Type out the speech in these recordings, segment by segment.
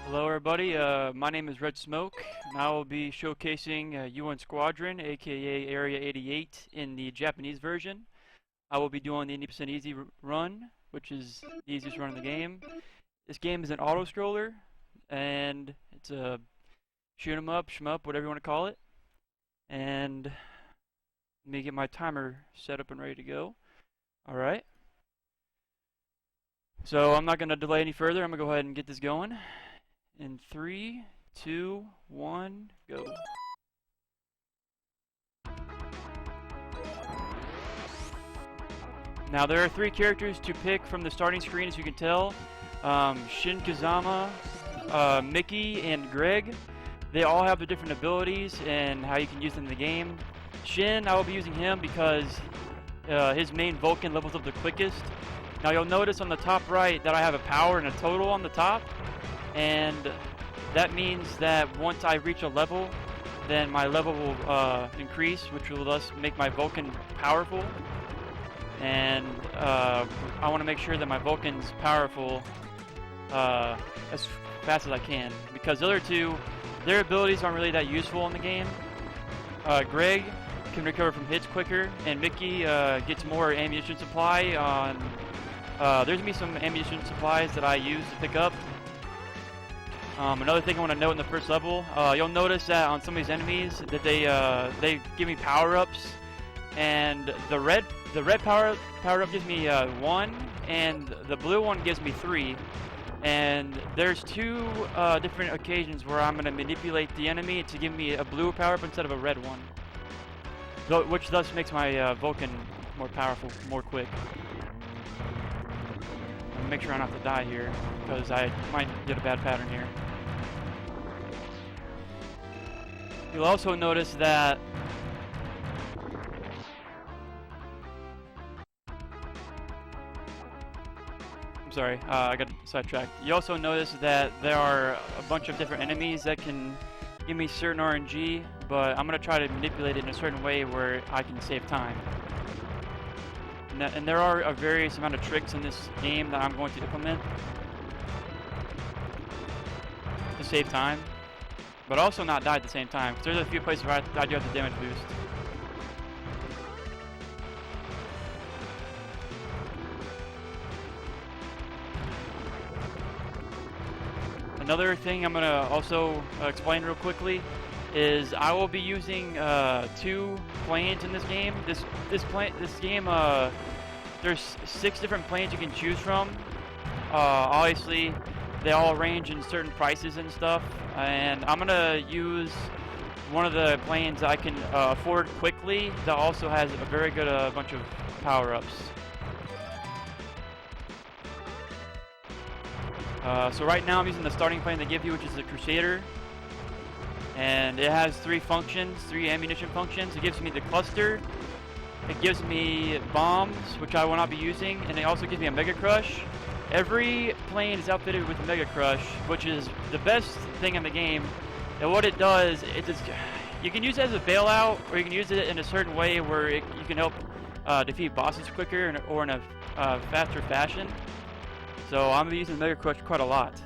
Hello everybody, my name is RedSmoke, and I will be showcasing UN Squadron, aka Area 88, in the Japanese version. I will be doing the 80% easy run, which is the easiest run in the game. This game is an auto-scroller, and it's a shoot 'em up, shmup, whatever you want to call it. And let me get my timer set up and ready to go. Alright. So I'm not going to delay any further, I'm going to go ahead and get this going. In 3, 2, 1, go. Now there are 3 characters to pick from the starting screen, as you can tell. Shin Kazama, Mickey, and Greg. They all have their different abilities and how you can use them in the game. Shin, I will be using him because his main Vulcan levels up the quickest. Now you'll notice on the top right that I have a power and a total on the top. And that means that once I reach a level, then my level will increase, which will thus make my Vulcan powerful. And I want to make sure that my Vulcan's powerful as fast as I can, because the other two, their abilities aren't really that useful in the game. Greg can recover from hits quicker, and Mickey gets more ammunition supply on... there's going to be some ammunition supplies that I use to pick up. Another thing I want to note in the first level, you'll notice that on some of these enemies that they give me power-ups, and the red power-up gives me 1, and the blue one gives me 3. And there's 2 different occasions where I'm going to manipulate the enemy to give me a blue power-up instead of a red one, which thus makes my Vulcan more powerful, more quick. Make sure I don't have to die here, because I might get a bad pattern here. You'll also notice that I'm sorry, I got sidetracked. You also notice that there are a bunch of different enemies that can give me certain RNG, but I'm going to try to manipulate it in a certain way where I can save time. And there are a various amount of tricks in this game that I'm going to implement to save time, but also not die at the same time, because there's a few places where I do have the damage boost. Another thing I'm going to also explain real quickly is I will be using 2 planes in this game. This game, there's 6 different planes you can choose from. Obviously, they all range in certain prices and stuff. And I'm gonna use one of the planes I can afford quickly that also has a very good bunch of power-ups. So right now I'm using the starting plane they give you, which is the Crusader. And it has 3 functions, 3 ammunition functions. It gives me the cluster, it gives me bombs, which I will not be using, and it also gives me a Mega Crush. Every plane is outfitted with Mega Crush, which is the best thing in the game. And what it does, you can use it as a bailout, or you can use it in a certain way where you can help defeat bosses quicker or in a faster fashion. So I'm using Mega Crush quite a lot.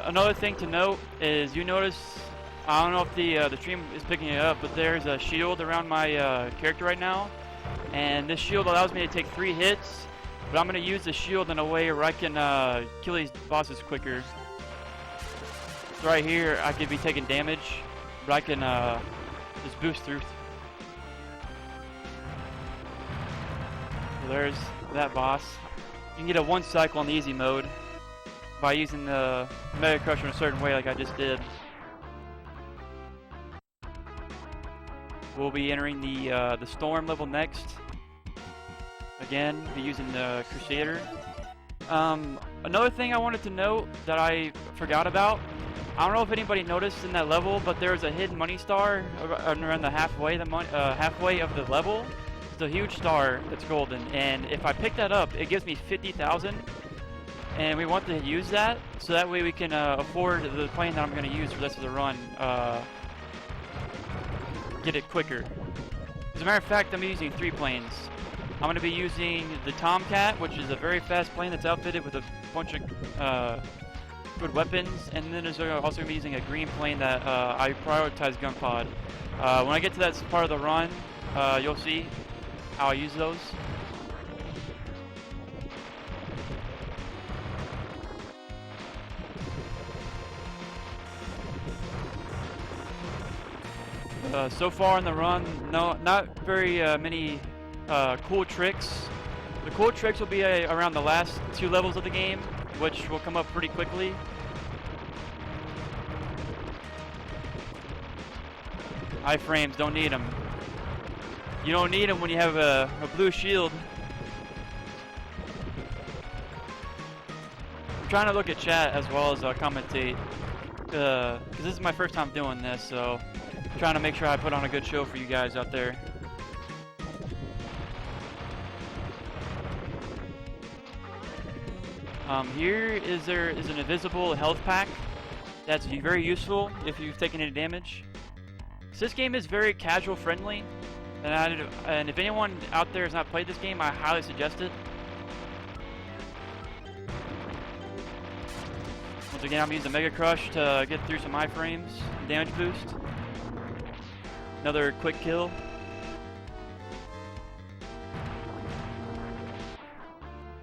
Another thing to note is you notice, I don't know if the stream is picking it up, but there's a shield around my character right now, and this shield allows me to take 3 hits, but I'm going to use the shield in a way where I can kill these bosses quicker. So right here I could be taking damage, but I can just boost through. So there's that boss. You can get a 1 cycle on the easy mode by using the Mega Crush in a certain way like I just did. We'll be entering the Storm level next. Again, be using the Crusader. Another thing I wanted to note that I forgot about, I don't know if anybody noticed in that level, but there's a hidden money star around the halfway of the level. It's a huge star that's golden, and if I pick that up, it gives me 50,000. And we want to use that, so that way we can afford the plane that I'm going to use for the rest of the run. Get it quicker. As a matter of fact, I'm using 3 planes. I'm going to be using the Tomcat, which is a very fast plane that's outfitted with a bunch of good weapons, and then there's also going to be using a green plane that I prioritize gun pod. When I get to that part of the run, you'll see how I use those. So far in the run, not very many cool tricks. The cool tricks will be around the last 2 levels of the game, which will come up pretty quickly. Iframes, don't need them. You don't need them when you have a blue shield. I'm trying to look at chat as well as commentate, because this is my first time doing this, so I'm trying to make sure I put on a good show for you guys out there. Here is an invisible health pack that's very useful if you've taken any damage. So this game is very casual friendly, and if anyone out there has not played this game, I highly suggest it. Once again, I'm using Mega Crush to get through some iframes, damage boost. Another quick kill.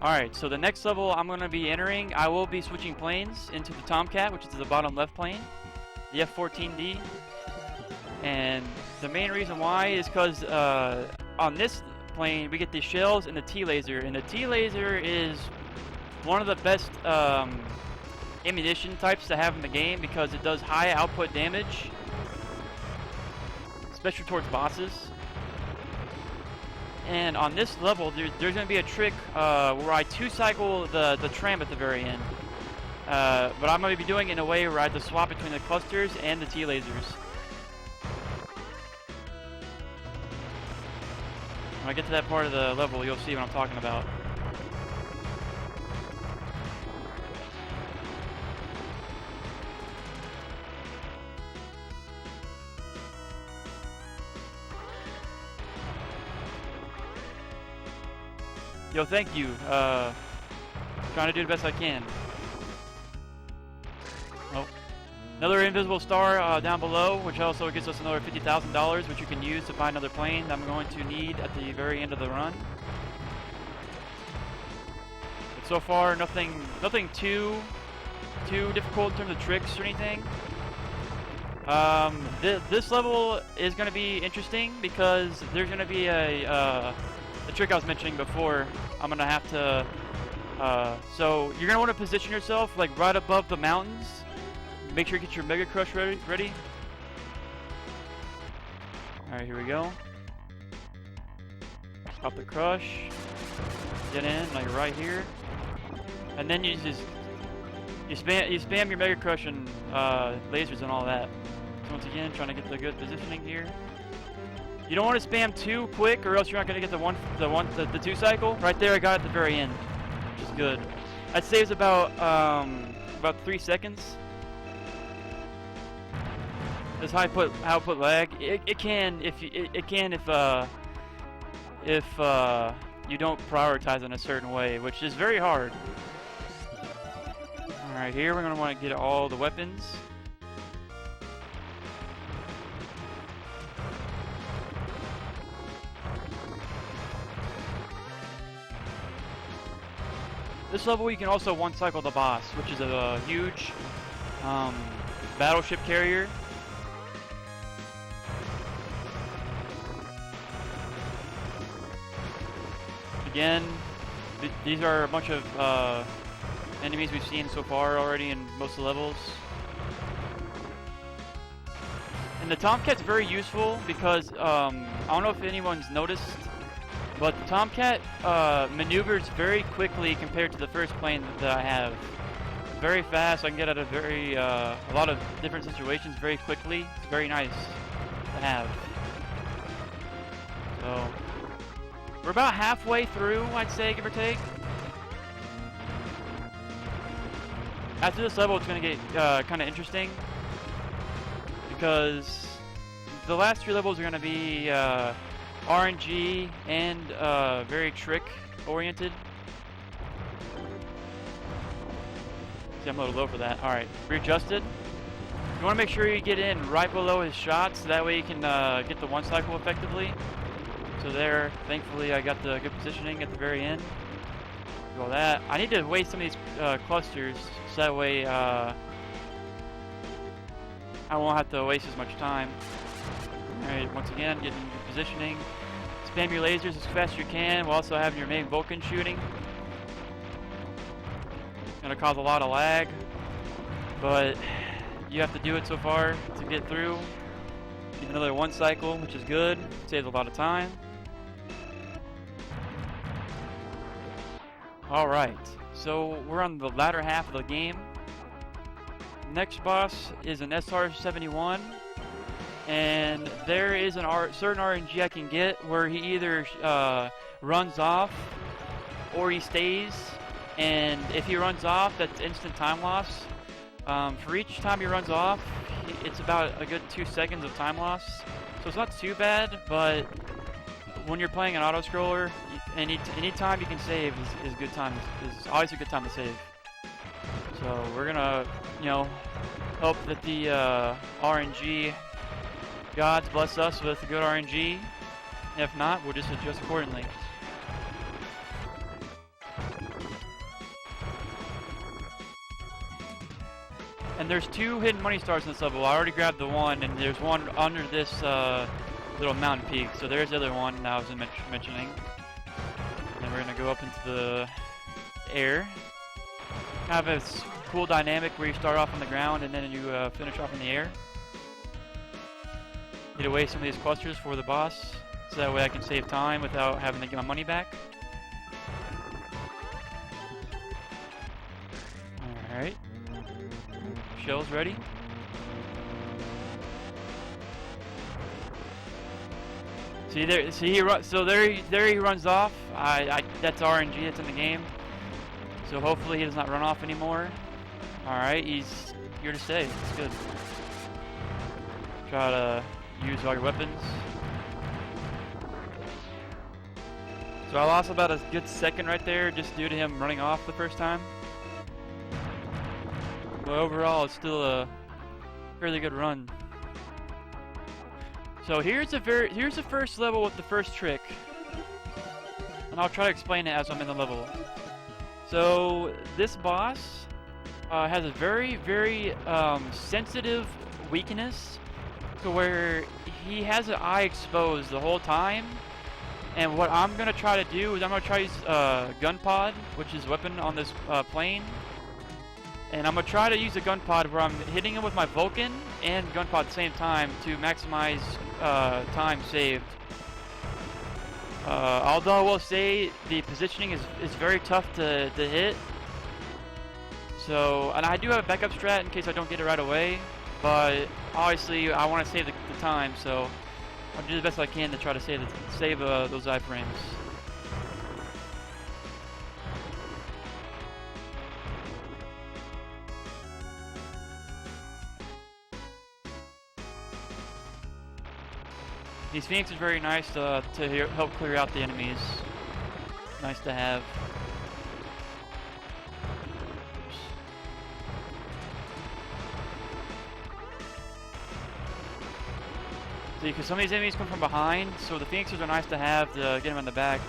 Alright, so the next level I'm going to be entering, I will be switching planes into the Tomcat, which is the bottom left plane, the F-14D. And the main reason why is because on this plane we get the shells and the T-laser. And the T-laser is one of the best ammunition types to have in the game because it does high output damage, especially towards bosses. And on this level, there's going to be a trick where I 2-cycle the tram at the very end. But I'm going to be doing it in a way where I have to swap between the clusters and the T-lasers. When I get to that part of the level, you'll see what I'm talking about. Yo, thank you. Trying to do the best I can. Oh. Another invisible star down below, which also gives us another $50,000, which you can use to buy another plane that I'm going to need at the very end of the run. But so far, nothing too difficult in terms of tricks or anything. This level is going to be interesting because there's going to be the trick I was mentioning before. I'm going to have to... so you're going to want to position yourself like right above the mountains. Make sure you get your Mega Crush ready. Alright, here we go. Pop the Crush. Get in, like right here. And then you spam your Mega Crush and lasers and all that. So once again, trying to get the good positioning here. You don't want to spam too quick, or else you're not going to get the 2-cycle. Right there, I got it at the very end, which is good. That saves about 3 seconds. This high output lag, it can if you don't prioritize in a certain way, which is very hard. All right, here we're going to want to get all the weapons. This level you can also 1-cycle the boss, which is a huge battleship carrier. Again, these are a bunch of enemies we've seen so far already in most of the levels. And the Tomcat's very useful because I don't know if anyone's noticed, but the Tomcat maneuvers very quickly compared to the first plane that I have. Very fast. I can get out of a lot of different situations very quickly. It's very nice to have. So we're about halfway through, I'd say, give or take. After this level, it's going to get kind of interesting because the last 3 levels are going to be RNG and very trick oriented. See, I'm a little low for that. Alright, readjusted. You want to make sure you get in right below his shots, so that way you can get the one cycle effectively. So there, thankfully I got the good positioning at the very end. Do all that. I need to waste some of these clusters, so that way I won't have to waste as much time. Alright, once again, getting good positioning. Spam your lasers as fast as you can while also having your main Vulcan shooting. Gonna cause a lot of lag, but you have to do it so far to get through. Get another one cycle, which is good. Saves a lot of time. Alright, so we're on the latter half of the game. Next boss is an SR-71, and there is an certain RNG I can get where he either runs off or he stays, and if he runs off, that's instant time loss. For each time he runs off, it's about a good 2 seconds of time loss, so it's not too bad, but when you're playing an auto-scroller, any time you can save is good time. Is always a good time to save. So we're gonna, you know, hope that the RNG gods bless us with good RNG. If not, we'll just adjust accordingly. And there's 2 hidden money stars in this level. I already grabbed the one, and there's one under this little mountain peak. So there's the other one that I was mentioning. And we're gonna go up into the air. Kind of a cool dynamic where you start off on the ground and then you finish off in the air. Get away some of these clusters for the boss, so that way I can save time without having to get my money back. Alright. Shells ready. See there, there he runs off. That's RNG that's in the game. So hopefully he does not run off anymore. Alright, he's here to stay. That's good. Try to use all your weapons. So I lost about a good second right there just due to him running off the first time. But overall, it's still a fairly good run. So here's the first level with the first trick. And I'll try to explain it as I'm in the level. So this boss has a very, very sensitive weakness to where he has an eye exposed the whole time. And what I'm going to try to do is I'm going to try to use gun pod, which is a weapon on this plane. And I'm going to try to use a gun pod where I'm hitting him with my Vulcan and gun pod at the same time to maximize time saved. Although I will say the positioning is very tough to hit. So, and I do have a backup strat in case I don't get it right away. But obviously I want to save the time, so I'll do the best I can to try to save those iframes. These Phoenix is very nice to help clear out the enemies. Nice to have. See, because some of these enemies come from behind, so the Phoenixes are nice to have to get them in the back.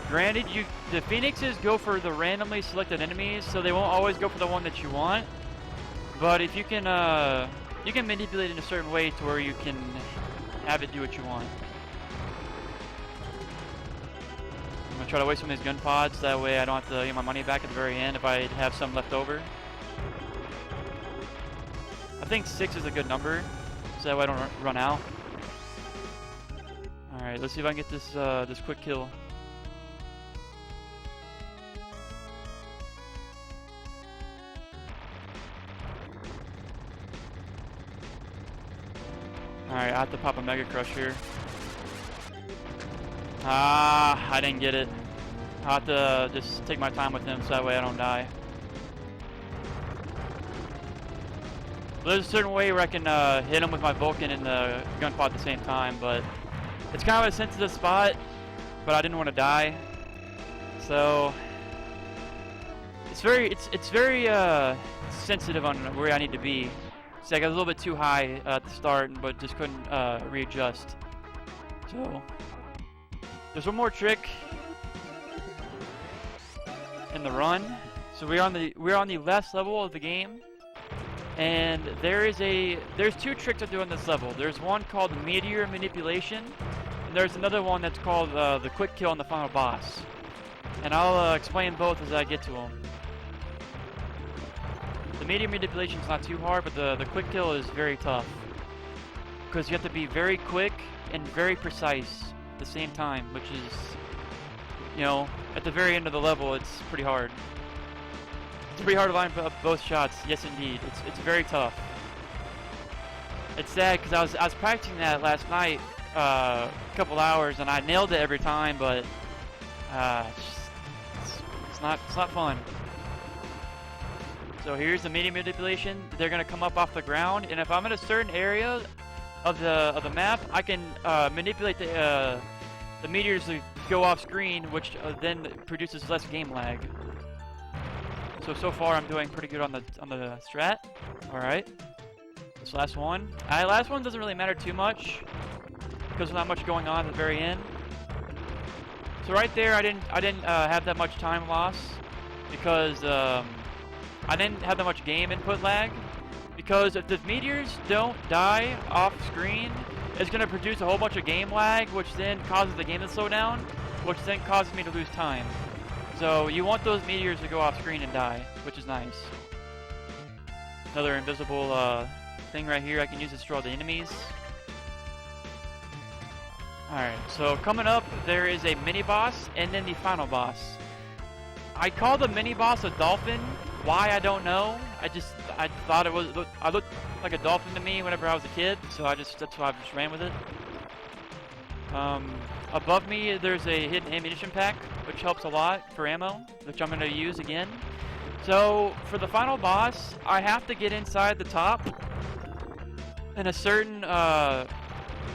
Granted, the Phoenixes go for the randomly selected enemies, so they won't always go for the one that you want. But if you can manipulate it in a certain way to where you can have it do what you want. I'm gonna try to waste some of these gun pods, that way I don't have to get my money back at the very end if I have some left over. I think 6 is a good number, so that way I don't run out. Alright, let's see if I can get this quick kill. Alright, I have to pop a Mega Crush here. Ah, I didn't get it. I have to just take my time with him so that way I don't die. There's a certain way where I can hit him with my Vulcan and the gun pod at the same time, but It's kind of a sensitive spot, but I didn't want to die. So it's very sensitive on where I need to be. So I got a little bit too high at the start, but just couldn't readjust. So there's one more trick in the run. So we're on the last level of the game, and there's two tricks I do on this level. There's one called Meteor Manipulation, and there's another one that's called the Quick Kill on the final boss. And I'll explain both as I get to them. The Meteor Manipulation is not too hard, but the Quick Kill is very tough, because you have to be very quick and very precise at the same time, which is, you know, at the very end of the level, it's pretty hard. It's pretty hard to line up both shots. Yes, indeed. It's very tough. It's sad because I was practicing that last night, a couple hours, and I nailed it every time, but it's not fun. So here's the Meteor Manipulation. They're gonna come up off the ground, and if I'm in a certain area of the map, I can manipulate the meteors to go off screen, which then produces less game lag. So far I'm doing pretty good on the strat. All right, this last one. Last one doesn't really matter too much because there's not much going on at the very end. So right there, I didn't have that much time loss because I didn't have that much game input lag. Because if the meteors don't die off screen, it's going to produce a whole bunch of game lag, which then causes the game to slow down, which then causes me to lose time. So you want those meteors to go off screen and die, which is nice. Another invisible thing right here I can use to destroy the enemies. Alright, so coming up, there is a mini-boss and then the final boss. I call the mini-boss a dolphin. Why, I don't know. I thought it looked like a dolphin to me whenever I was a kid, so that's why I just ran with it. Above me, there's a hidden ammunition pack, which helps a lot for ammo, which I'm going to use again. So, for the final boss, I have to get inside the top in a certain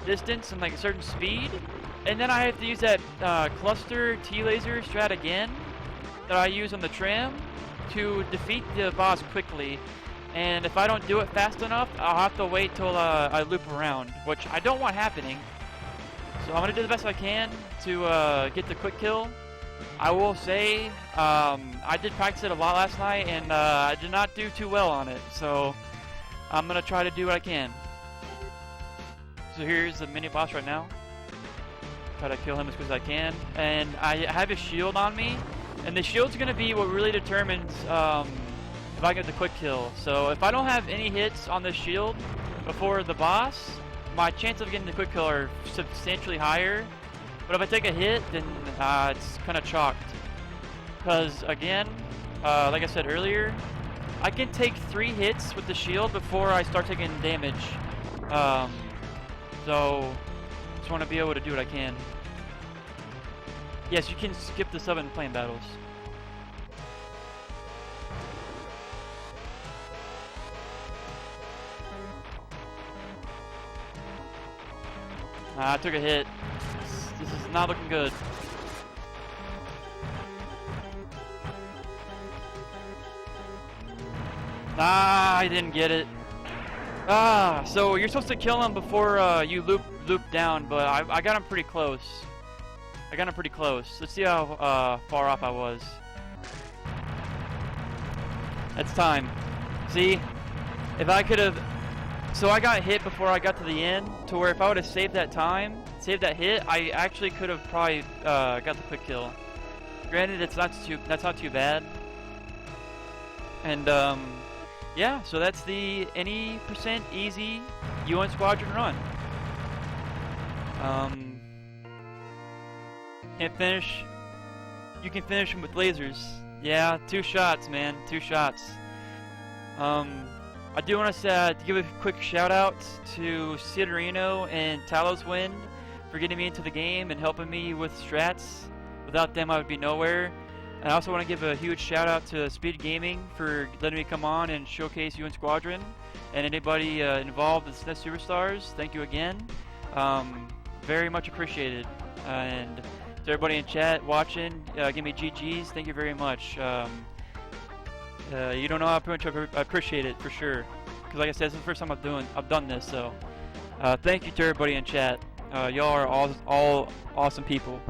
distance and like a certain speed, and then I have to use that cluster T-laser strat again that I use on the tram to defeat the boss quickly. And if I don't do it fast enough, I'll have to wait till I loop around, which I don't want happening. So I'm going to do the best I can to get the quick kill. I will say, I did practice it a lot last night, and I did not do too well on it. So I'm going to try to do what I can. So here's the mini boss right now. Try to kill him as quick as I can. And I have a shield on me. And the shield's going to be what really determines if I get the quick kill. So if I don't have any hits on the shield before the boss, my chance of getting the quick kill are substantially higher. But if I take a hit, then it's kind of chalked. Because again, like I said earlier, I can take 3 hits with the shield before I start taking damage. So just want to be able to do what I can. Yes, you can skip the sub and plane battles. I took a hit. This is not looking good. I didn't get it. So you're supposed to kill him before you loop down, but I got him pretty close. Let's see how far off I was. It's time. See? If I could have... So I got hit before I got to the end, to where if I would have saved that time, saved that hit, I actually could have probably got the quick kill. Granted, that's not too bad. And yeah, so that's the any % easy UN Squadron run. Can't finish. You can finish them with lasers. Yeah, 2 shots, man. 2 shots. I do want to give a quick shout out to Sidorino and Talos Wind for getting me into the game and helping me with strats. Without them, I would be nowhere. And I also want to give a huge shout out to SpeedGaming for letting me come on and showcase UN Squadron. And anybody involved with SNES Super Stars, thank you again. very much appreciated. And to everybody in chat watching, give me GGs. Thank you very much. You don't know how much I appreciate it for sure. Because like I said, this is the first time I've done this. So thank you to everybody in chat. Y'all are all awesome people.